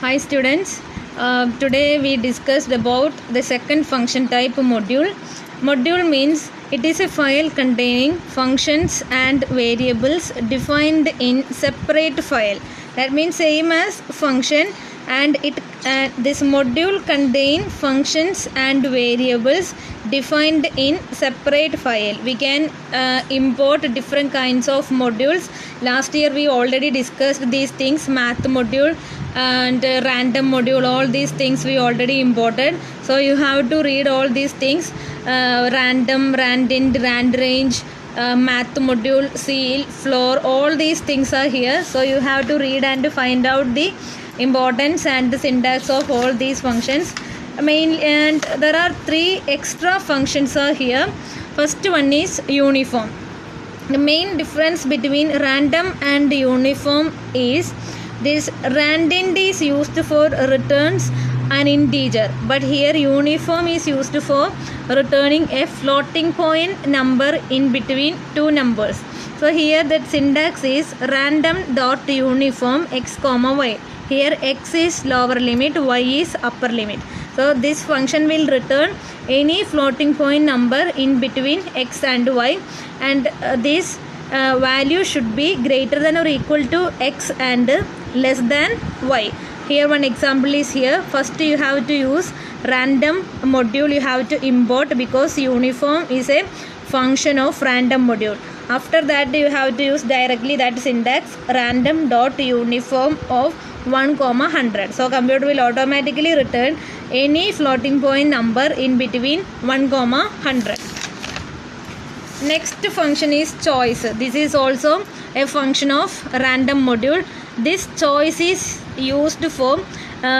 Hi students, today we discussed about the second function type module. Module means it is a file containing functions and variables defined in separate file. That means same as function, and this module contain functions and variables defined in separate file. We can import different kinds of modules. Last year we already discussed these things, math module and random module, all these things we already imported. So you have to read all these things, random, randint, randrange, math module, seal, floor, all these things are here. So you have to read and find out the importance and the syntax of all these functions. And there are three extra functions are here. First one is uniform. The main difference between random and uniform is this: randint is used for returns an integer, but here uniform is used for returning a floating point number in between two numbers. So here that syntax is random dot uniform x comma y. Here x is lower limit, y is upper limit. So this function will return any floating point number in between x and y, and this value should be greater than or equal to x and less than y. Here one example is here. First you have to use random module, you have to import, because uniform is a function of random module. After that you have to use directly that syntax random dot uniform of 1,100. So computer will automatically return any floating point number in between 1,100. Next function is choice. This is also a function of random module. This choice is used for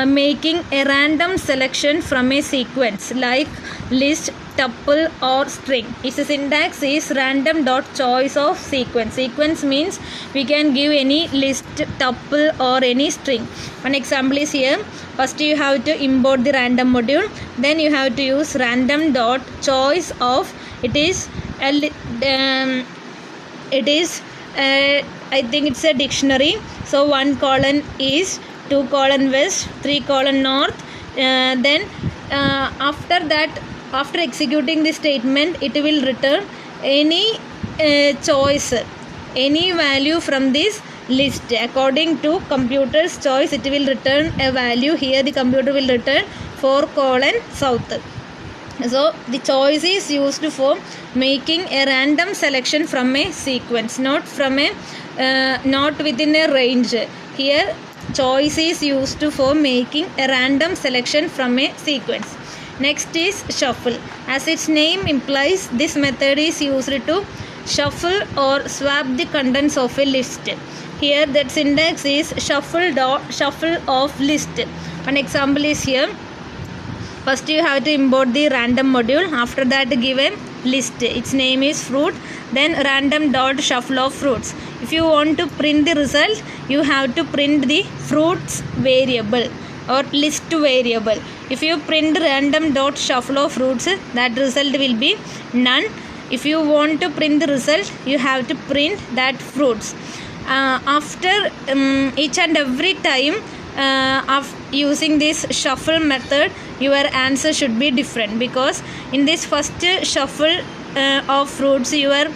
making a random selection from a sequence like list, tuple or string. Its syntax is random dot choice of sequence. Sequence means we can give any list, tuple or any string. One example is here. First you have to import the random module, then you have to use random dot choice of, it is I think it's a dictionary. So 1 colon east, 2 colon west, 3 colon north. Then after that, after executing the statement, it will return any choice, any value from this list. According to computer's choice, it will return a value. Here the computer will return 4 colon south. So the choice is used for making a random selection from a sequence, not from a not within a range. Here choice is used for making a random selection from a sequence. Next is shuffle. As its name implies, this method is used to shuffle or swap the contents of a list. Here that syntax is shuffle of list. One example is here. First you have to import the random module. After that give a list. Its name is fruit. Then random dot shuffle of fruits. If you want to print the result, you have to print the fruits variable or list variable. If you print random dot shuffle of fruits, that result will be none. If you want to print the result, you have to print that fruits. After each and every time of using this shuffle method, your answer should be different, because in this first shuffle of fruits, your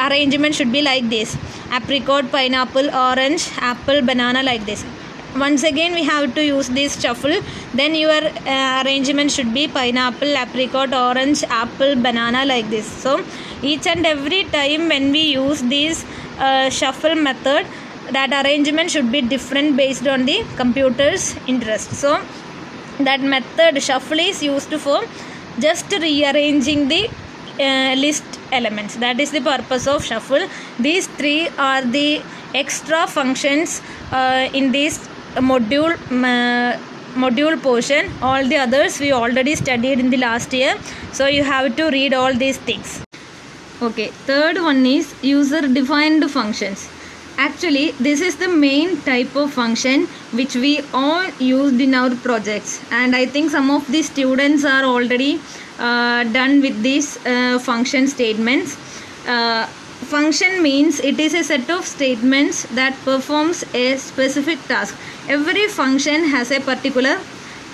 arrangement should be like this: apricot, pineapple, orange, apple, banana, like this. Once again we have to use this shuffle, then your arrangement should be pineapple, apricot, orange, apple, banana, like this. So each and every time when we use this shuffle method, that arrangement should be different based on the computer's interest. So that method shuffle is used for just rearranging the list elements. That is the purpose of shuffle. These three are the extra functions in this module portion. All the others we already studied in the last year, so you have to read all these things. Okay, third one is user defined functions. Actually, this is the main type of function which we all used in our projects, and I think some of the students are already done with these function statements. function means it is a set of statements that performs a specific task. Every function has a particular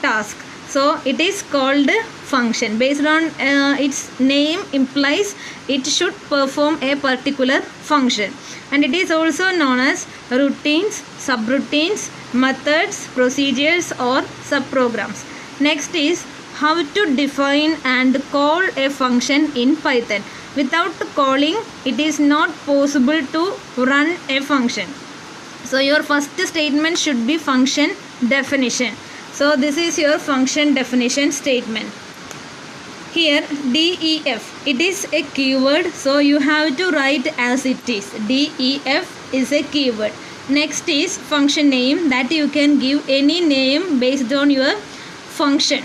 task. So it is called function. Based on its name implies it should perform a particular function. And it is also known as routines, subroutines, methods, procedures or subprograms. Next is how to define and call a function in Python. Without calling, it is not possible to run a function. So your first statement should be function definition. So this is your function definition statement. Here def, it is a keyword, so you have to write as it is. Def is a keyword. Next is function name, that you can give any name based on your function.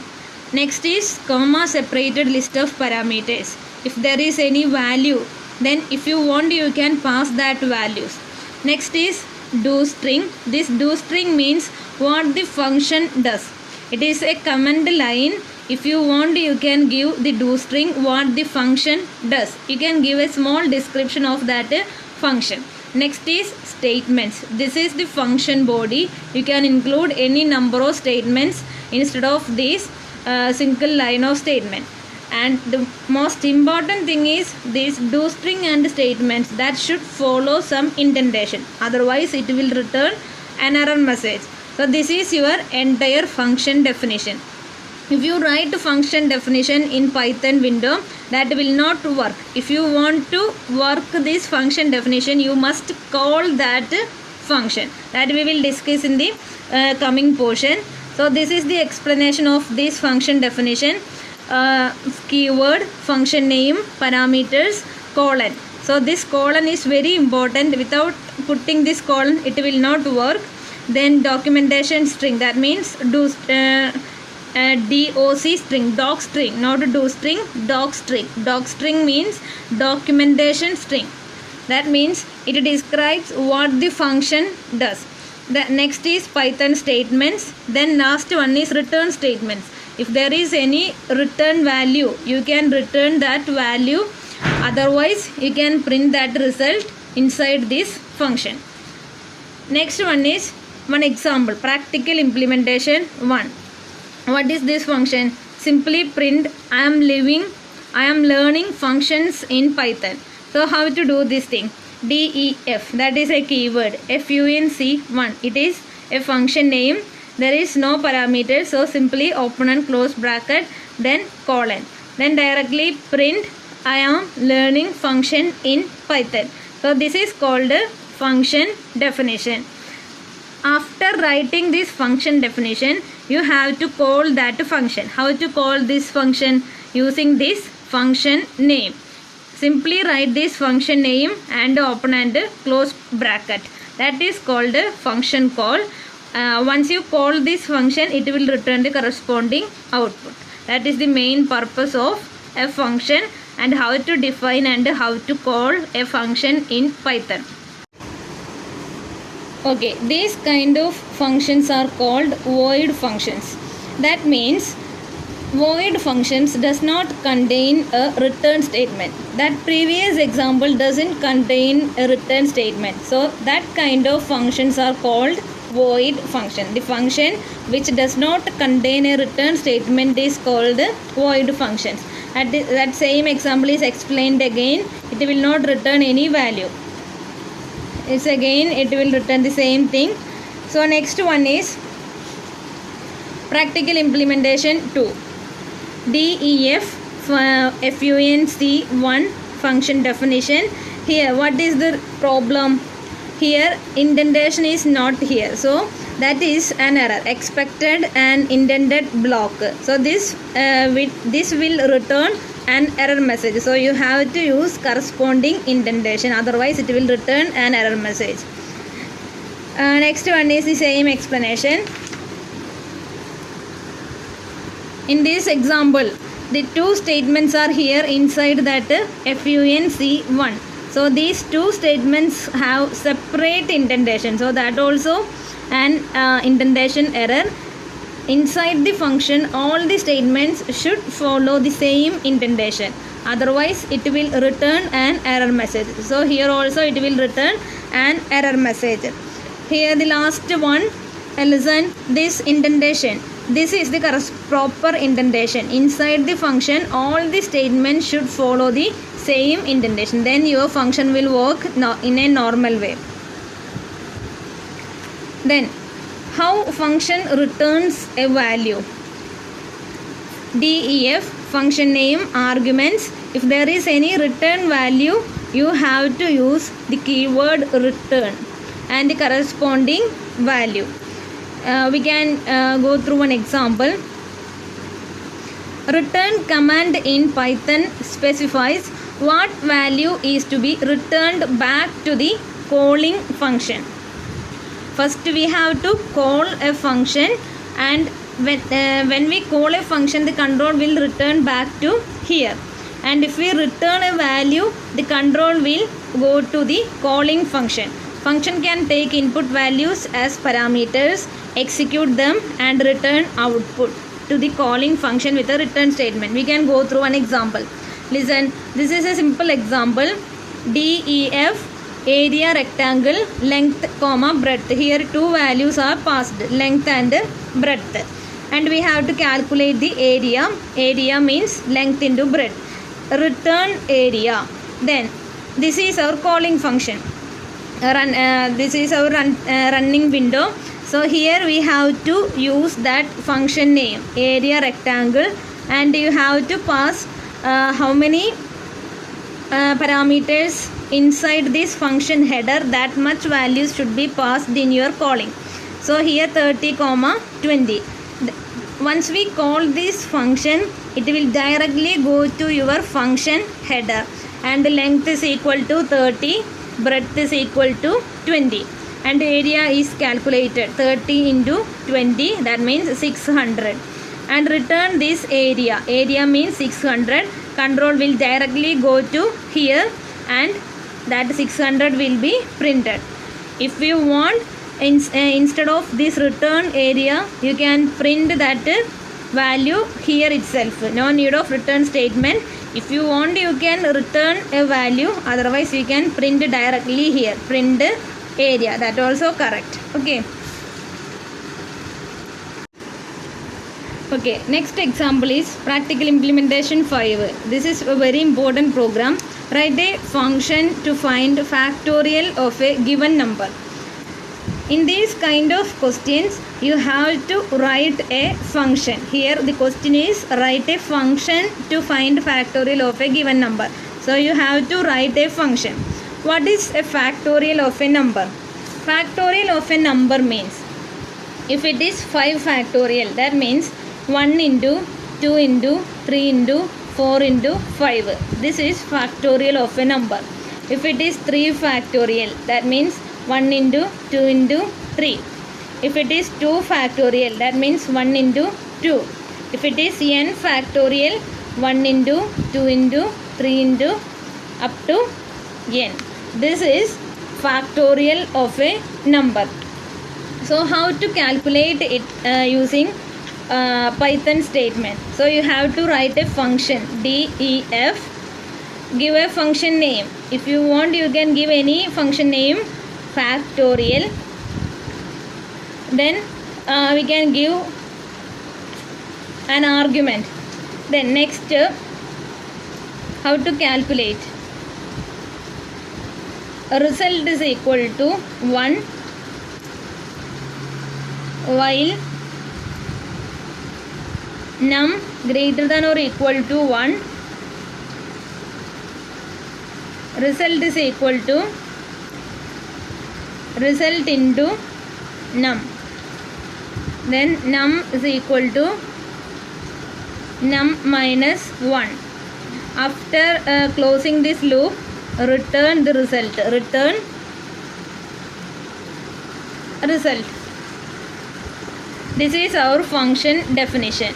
Next is comma separated list of parameters. If there is any value, then if you want you can pass that values. Next is doString. This doString means what the function does. It is a command line. If you want you can give the doString what the function does. You can give a small description of that function. Next is statements. This is the function body. You can include any number of statements instead of this single line of statement. And the most important thing is this doString and statements that should follow some indentation. Otherwise it will return an error message. So this is your entire function definition. If you write function definition in Python window, that will not work. If you want to work this function definition, you must call that function. That we will discuss in the coming portion. So this is the explanation of this function definition. Keyword, function name, parameters, colon. So this colon is very important. Without putting this colon, it will not work. Then documentation string, that means doc string, doc string, not do string, doc string. Doc string means documentation string. That means it describes what the function does. The next is Python statements. Then last one is return statements. If there is any return value, you can return that value. Otherwise, you can print that result inside this function. Next one is one example, practical implementation 1. What is this function? Simply print I am learning functions in Python. So how to do this thing? Def, that is a keyword. Func1, it is a function name. There is no parameter, so simply open and close bracket, then colon. Then directly print I am learning function in Python. So this is called a function definition. After writing this function definition, you have to call that function. How to call this function? Using this function name. Simply write this function name and open and close bracket. That is called a function call. Once you call this function, it will return the corresponding output. That is the main purpose of a function, and how to define and how to call a function in Python. Okay, these kind of functions are called void functions. That means void functions does not contain a return statement. That previous example doesn't contain a return statement. So that kind of functions are called void function. The function which does not contain a return statement is called void functions. That same example is explained again. It will not return any value. It will return the same thing. So next one is practical implementation 2. Def func1 function definition. Here what is the problem? Here indentation is not here, so that is an error. Expected an indented block. So this will return an error message. So you have to use corresponding indentation, otherwise it will return an error message. Next one is the same explanation. In this example, the two statements are here inside that func1. So these two statements have separate indentation. So that also an indentation error. Inside the function, all the statements should follow the same indentation. otherwise it will return an error message. So here also it will return an error message. Here the last one, listen this indentation. This is the proper indentation. Inside the function all the statements should follow the same indentation, then your function will work in a normal way. Then how function returns a value? DEF, function name, arguments. If there is any return value, you have to use the keyword return and the corresponding value. We can go through one example. Return command in Python specifies what value is to be returned back to the calling function. First we have to call a function, and when we call a function, the control will return back to here, and if we return a value, the control will go to the calling function. Function can take input values as parameters, execute them and return output to the calling function with a return statement. We can go through an example. Listen, this is a simple example. DEF, area rectangle, length comma breadth. Here two values are passed, length and breadth, and we have to calculate the area. Area means length into breadth. Return area. Then this is our calling function. This is our running window. So here we have to use that function name, area rectangle, and you have to pass how many parameters inside this function header. That much values should be passed in your calling. So here 30 comma 20. Once we call this function, it will directly go to your function header, and the length is equal to 30, breadth is equal to 20, and area is calculated 30 into 20, that means 600, and return this area. Area means 600. Control will directly go to here, and that 600 will be printed. If you want, instead of this return area, you can print that value here itself. No need of return statement. If you want, you can return a value, otherwise you can print directly here, print area. That also correct. Okay, next example is practical implementation 5. This is a very important program. Write a function to find factorial of a given number. In these kind of questions, you have to write a function. Here the question is write a function to find factorial of a given number. So you have to write a function. What is a factorial of a number? Factorial of a number means, if it is 5 factorial, that means 1 into 2 into 3 into 4 into 5. This is factorial of a number. If it is 3 factorial, that means 1 into 2 into 3. If it is 2 factorial, that means 1 into 2. If it is n factorial, 1 into 2 into 3 into up to n. This is factorial of a number. So how to calculate it using Python statement? So you have to write a function def, give a function name. If you want, you can give any function name, factorial. Then we can give an argument. Then next, how to calculate? Result is equal to 1 while num greater than or equal to 1. Result is equal to result into num. Then num is equal to num minus 1. After closing this loop, return the result. Return result. This is our function definition.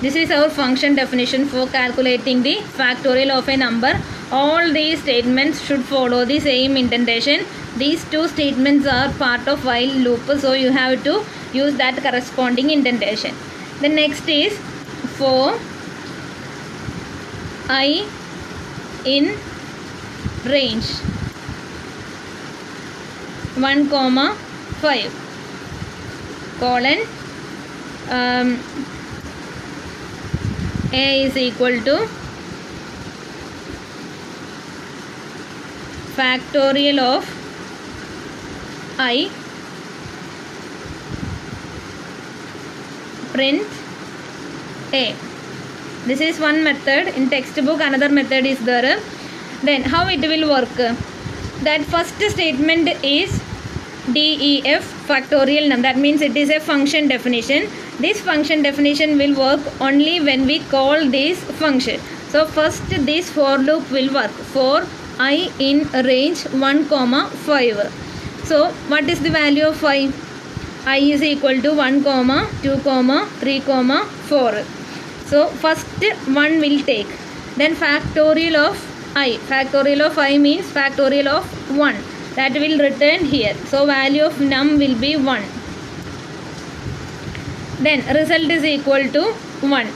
This is our function definition for calculating the factorial of a number. All these statements should follow the same indentation. These two statements are part of while loop, so you have to use that corresponding indentation. The next is for I in range 1, 5 colon A is equal to factorial of I print A. This is one method. In textbook another method is there. Then how it will work? That first statement is DEF factorial num. That means it is a function definition. This function definition will work only when we call this function. So first this for loop will work for I in range 1, 5. So what is the value of I? I is equal to 1, 2, 3, 4. So first one will take. Then factorial of I. Factorial of I means factorial of 1. That will return here. So value of num will be 1. Then result is equal to 1.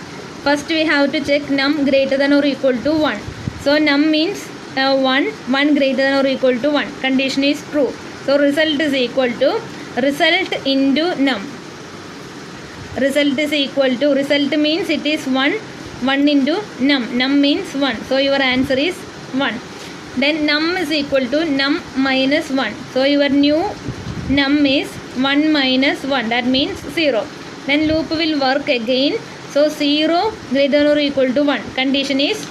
First we have to check num greater than or equal to 1. So num means 1 greater than or equal to 1. Condition is true. So result is equal to result into num. Result is equal to, result means it is 1 into num. Num means 1. So your answer is 1. Then num is equal to num minus 1. So your new num is 1 minus 1. That means 0. Then loop will work again. So 0 greater than or equal to 1. Condition is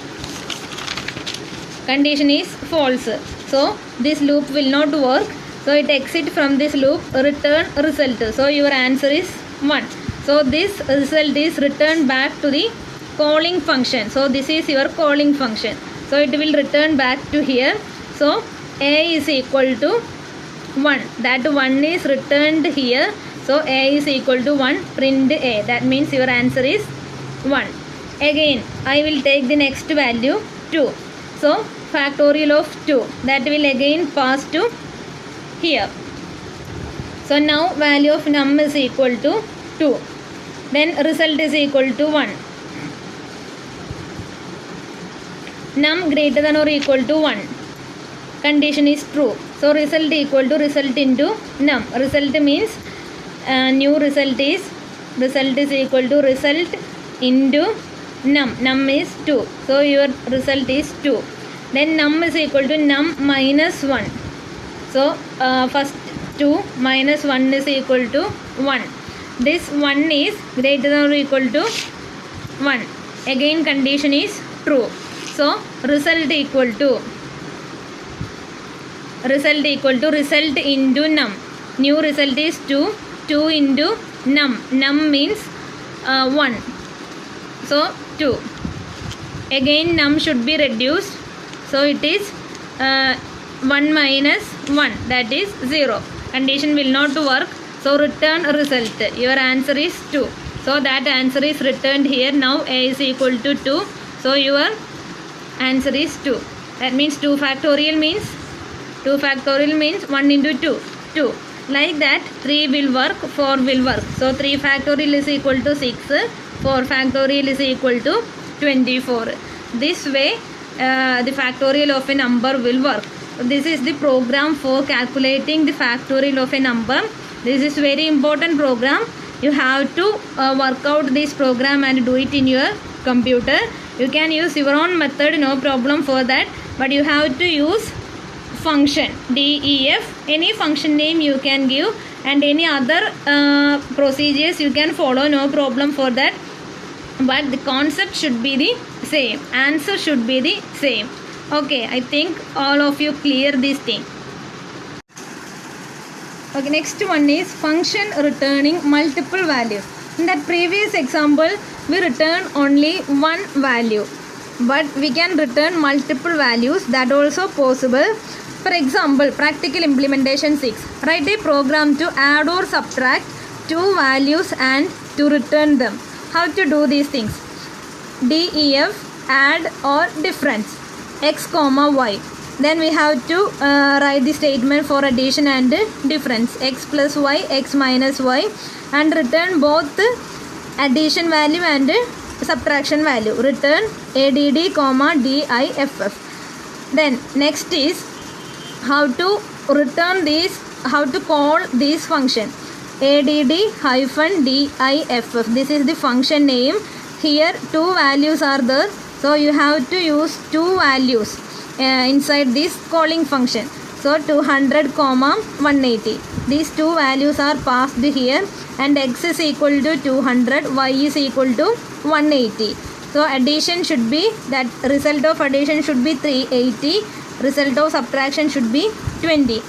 false. So this loop will not work. So it exit from this loop, return result. So your answer is 1. So this result is returned back to the calling function. So this is your calling function. So it will return back to here. So A is equal to 1. That 1 is returned here. So A is equal to 1. Print A. That means your answer is 1. Again I will take the next value 2. So factorial of 2. That will again pass to here. So now value of num is equal to 2. Then result is equal to 1. Num greater than or equal to 1. Condition is true. So result equal to result into num. Result means new result is equal to result into num. Num is 2. So your result is 2. Then num is equal to num minus 1. So first 2 minus 1 is equal to 1. This 1 is greater than or equal to 1. Again condition is true. So result equal to result into num. New result is 2. 2 into num. Num means 1. So 2. Again num should be reduced. So it is 1 minus 1. That is 0. Condition will not work. So return result. Your answer is 2. So that answer is returned here. Now A is equal to 2. So your answer is 2. That means 2 factorial means 1 into 2. 2. Like that 3 will work, 4 will work. So 3 factorial is equal to 6. 4 factorial is equal to 24. This way the factorial of a number will work. This is the program for calculating the factorial of a number. This is very important program. You have to work out this program and do it in your computer. You can use your own method, no problem for that. But you have to use function DEF. Any function name you can give and any other procedures you can follow, no problem for that. But the concept should be the same. Answer should be the same. Okay, I think all of you clear this thing. Okay, next one is function returning multiple values. In that previous example, we return only one value, but we can return multiple values. That also possible. For example, practical implementation 6. Write a program to add or subtract two values and to return them. How to do these things? DEF, add or difference, x comma y. Then we have to write the statement for addition and difference, x plus y, x minus y, and return both addition value and subtraction value. Return ADD comma DIFF. Then next is how to return these, how to call this function. ADD hyphen DIFF. This is the function name. Here two values are there. So you have to use two values inside this calling function. So 200 comma 180. These two values are passed here, and x is equal to 200, y is equal to 180. So addition should be, that result of addition should be 380. Result of subtraction should be 20.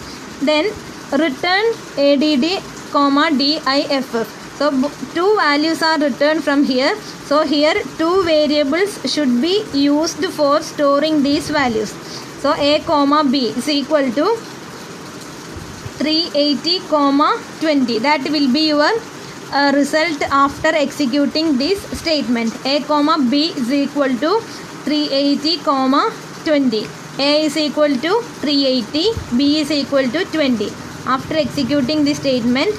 Then return ADD comma DIFF. So two values are returned from here. So here two variables should be used for storing these values. So a comma b is equal to 380 comma 20. That will be your result after executing this statement. A comma b is equal to 380 comma 20. A is equal to 380, b is equal to 20. After executing this statement,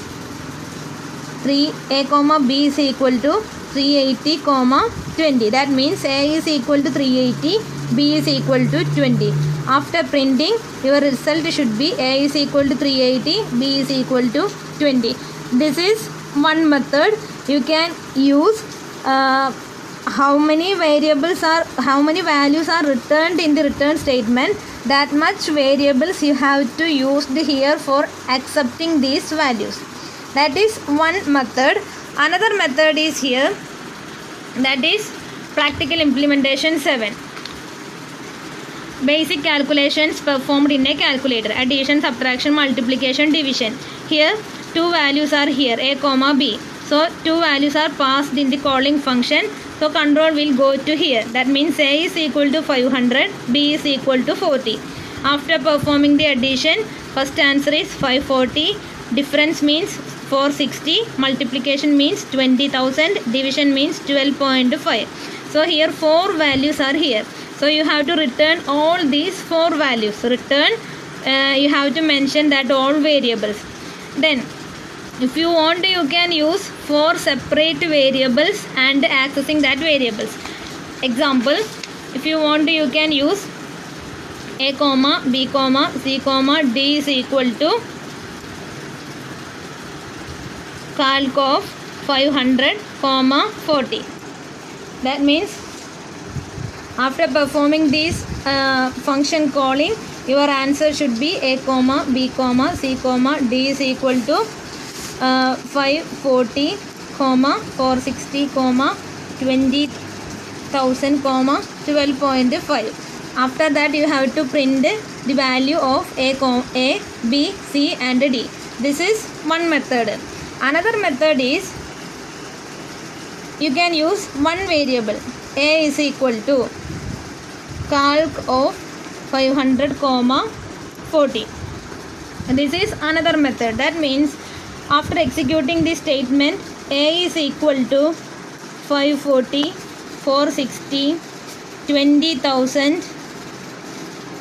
a comma b is equal to 380 comma 20. That means a is equal to 380, b is equal to 20. After printing, your result should be a is equal to 380, b is equal to 20. This is one method. You can use how many values are returned in the return statement. That much variables you have to use here for accepting these values. That is one method. Another method is here, that is practical implementation 7. Basic calculations performed in a calculator. Addition, subtraction, multiplication, division. Here two values are here, a comma b. So two values are passed in the calling function. So control will go to here. That means a is equal to 500, b is equal to 40. After performing the addition, first answer is 540. Difference means 460. Multiplication means 20,000. Division means 12.5. So here four values are here. So you have to return all these four values. Return, you have to mention that all variables. Then if you want, you can use four separate variables and accessing that variables. Example, if you want, you can use a comma b comma c comma d is equal to calc of 500 comma 40. That means after performing this function calling, your answer should be a comma b comma c comma d is equal to 540 comma 460 comma 20,000 comma 12.5. After that you have to print the value of a, b, c and d. This is one method. Another method is, you can use one variable. A is equal to calc of 500 comma 40. This is another method. That means after executing this statement, a is equal to 540, 460, 20,000,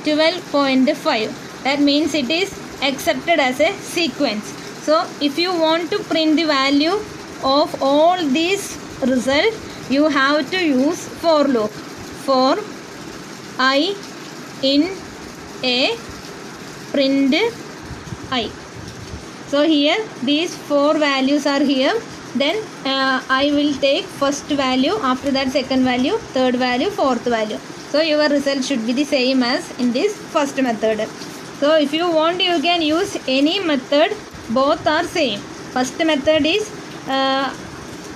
12.5. That means it is accepted as a sequence. So if you want to print the value of all these results, you have to use for loop. For I in a, print I. So here these four values are here. Then I will take first value, after that second value, third value, fourth value. So your result should be the same as in this first method. So if you want, you can use any method. Both are same. First method is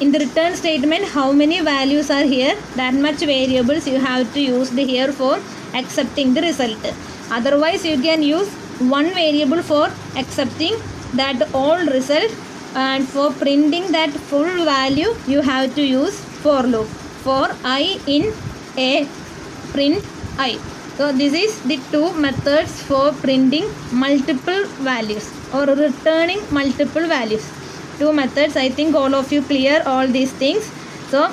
in the return statement, how many values are here, that much variables you have to use here for accepting the result. Otherwise you can use one variable for accepting that all result, and for printing that full value you have to use for loop. For I in a, print I. So this is the two methods for printing multiple values or returning multiple values. Two methods. I think all of you clear all these things. So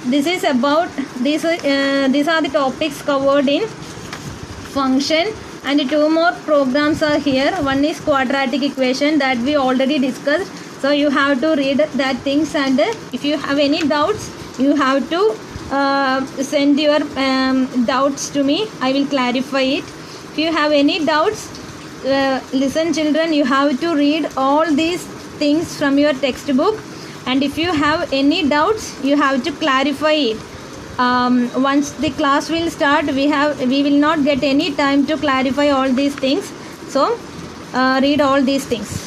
this is about these are the topics covered in function, and two more programs are here. One is quadratic equation that we already discussed. So you have to read that things, and if you have any doubts, you have to send your doubts to me. I will clarify it. If you have any doubts, listen children, you have to read all these things from your textbook, and if you have any doubts you have to clarify it. Once the class will start, we will not get any time to clarify all these things. So read all these things.